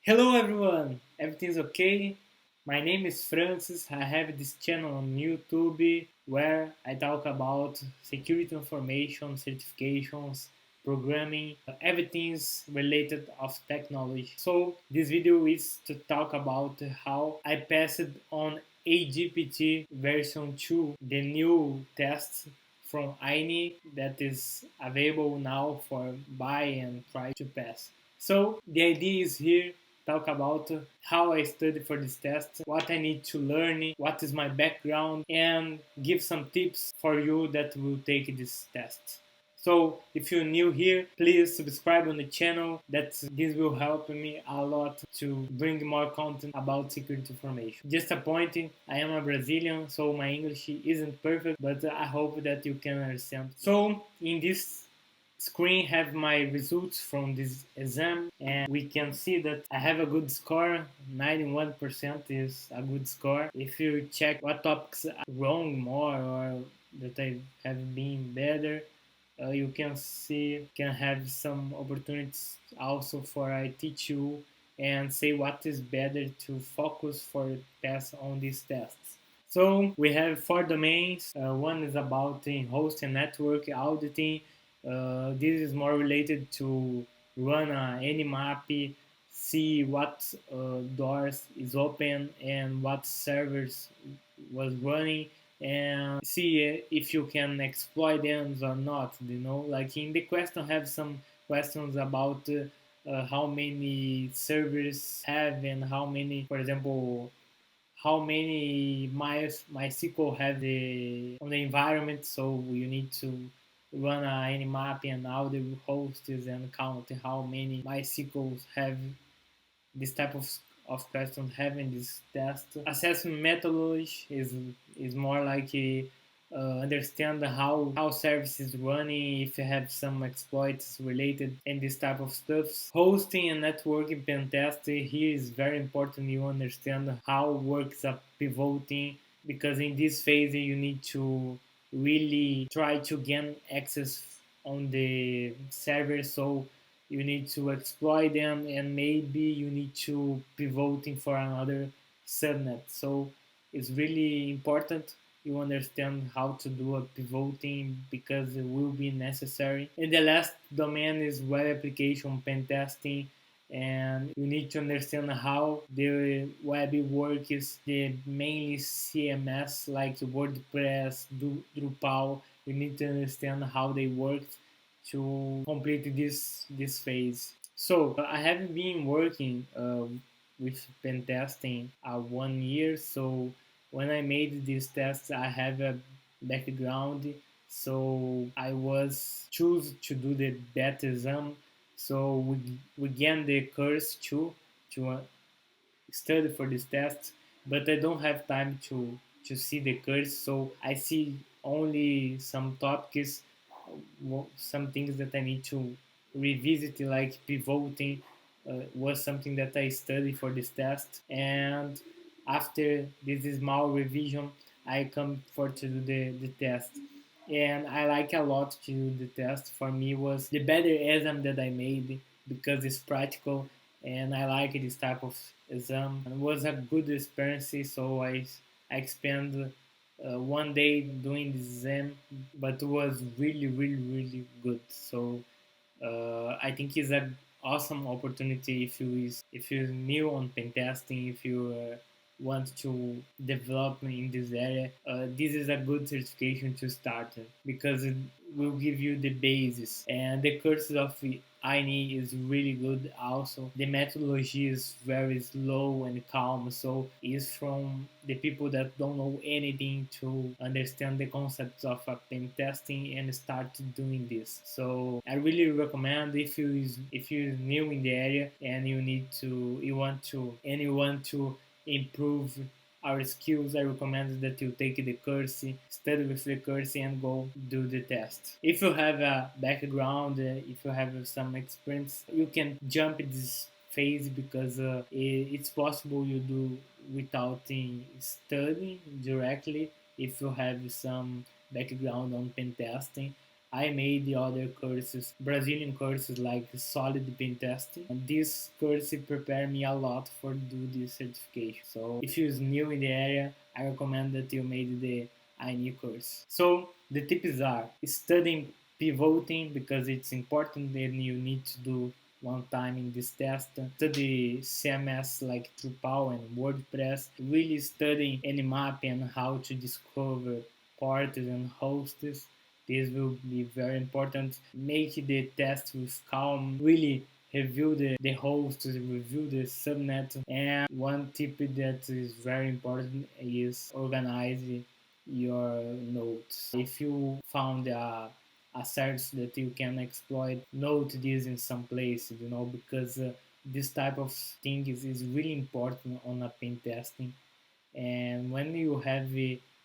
Hello everyone, everything's okay? My name is Francis. I have this channel on YouTube where I talk about security information, certifications, programming, everything's related of technology. So this video is to talk about how I passed on eJPT version 2, the new test from INE that is available now for buy and try to pass. So the idea is here talk about how I study for this test, what I need to learn, what is my background, and give some tips for you that will take this test. So if you're new here, please subscribe on the channel. This will help me a lot to bring more content about security information. Just a point, I am a Brazilian, so my English isn't perfect, but I hope that you can understand. So in this screen have my results from this exam, and we can see that I have a good score. 91% is a good score. If you check what topics are wrong more or that I have been better, you can see can have some opportunities also for I teach you and say what is better to focus for pass on these tests. So we have four domains. One is about host and network auditing. This is more related to run any map, see what doors is open and what servers was running, and see if you can exploit them or not. Like in the question, have some questions about how many servers have and how many, for example, how many MySQL have on the environment. So you need to run any map and all the hosts and count how many MySQLs have this type of question having this test. Assessment methodology is more like understand how service is running, if you have some exploits related and this type of stuff. Hosting and networking pen test, here is very important you understand how works a pivoting, because in this phase you need to really try to gain access on the server, so you need to exploit them and maybe you need to pivoting for another subnet. So it's really important you understand how to do a pivoting because it will be necessary. And the last domain is web application pen testing, and you need to understand how the web works, the mainly CMS like WordPress, Drupal. You need to understand how they work to complete this phase. So I have been working with pen testing 1 year. So when I made these tests, I have a background. So I was choose to do the beta exam. So we gain the course too to study for this test, but I don't have time to see the course. So I see only some topics, some things that I need to revisit, like pivoting was something that I studied for this test. And after this small revision, I come for to do the test. And I like a lot to do the test. For me, was the better exam that I made because it's practical, and I like this type of exam. It was a good experience, so I spent 1 day doing this exam, but it was really good. So I think it's an awesome opportunity if you're new on pen testing, if you want to develop in this area. This is a good certification to start because it will give you the basis, and the courses of INE is really good. Also, the methodology is very slow and calm, so it's from the people that don't know anything to understand the concepts of pen testing and start doing this. So I really recommend if you're new in the area and you want to improve our skills, I recommend that you take the course, study with the course, and go do the test. If you have a background, if you have some experience, you can jump this phase because it's possible you do without studying directly if you have some background on pen testing. I made the other courses, Brazilian courses like solid pen testing. And this course prepared me a lot for do this certification. So if you're new in the area, I recommend that you made the INE course. So the tips are studying pivoting because it's important and you need to do one time in this test. Study CMS like Drupal and WordPress. Really studying Nmap and how to discover parties and hosts. This will be very important. Make the test with calm. Really review the hosts, review the subnet. And one tip that is very important is organize your notes. If you found a search that you can exploit, note this in some place, because this type of thing is really important on a pen testing. And when you have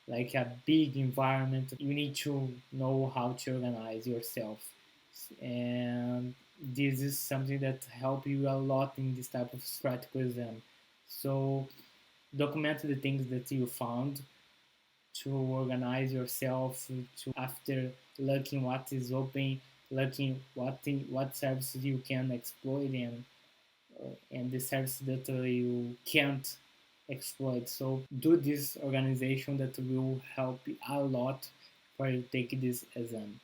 like a big environment, you need to know how to organize yourself. And this is something that help you a lot in this type of practical exam. So document the things that you found, to organize yourself, to after looking what is open, looking what services you can exploit, and the services that you can't exploit. So do this organization that will help a lot for you to take this exam.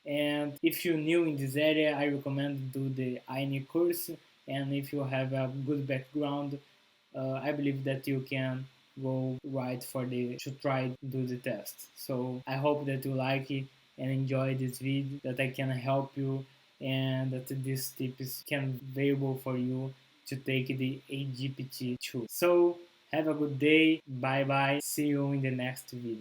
And if you're new in this area, I recommend do the INE course. And if you have a good background, I believe that you can go right for the to try do the test. So I hope that you like it and enjoy this video, that I can help you, and that this tips can be available for you to take the eJPT too. So have a good day. Bye bye. See you in the next video.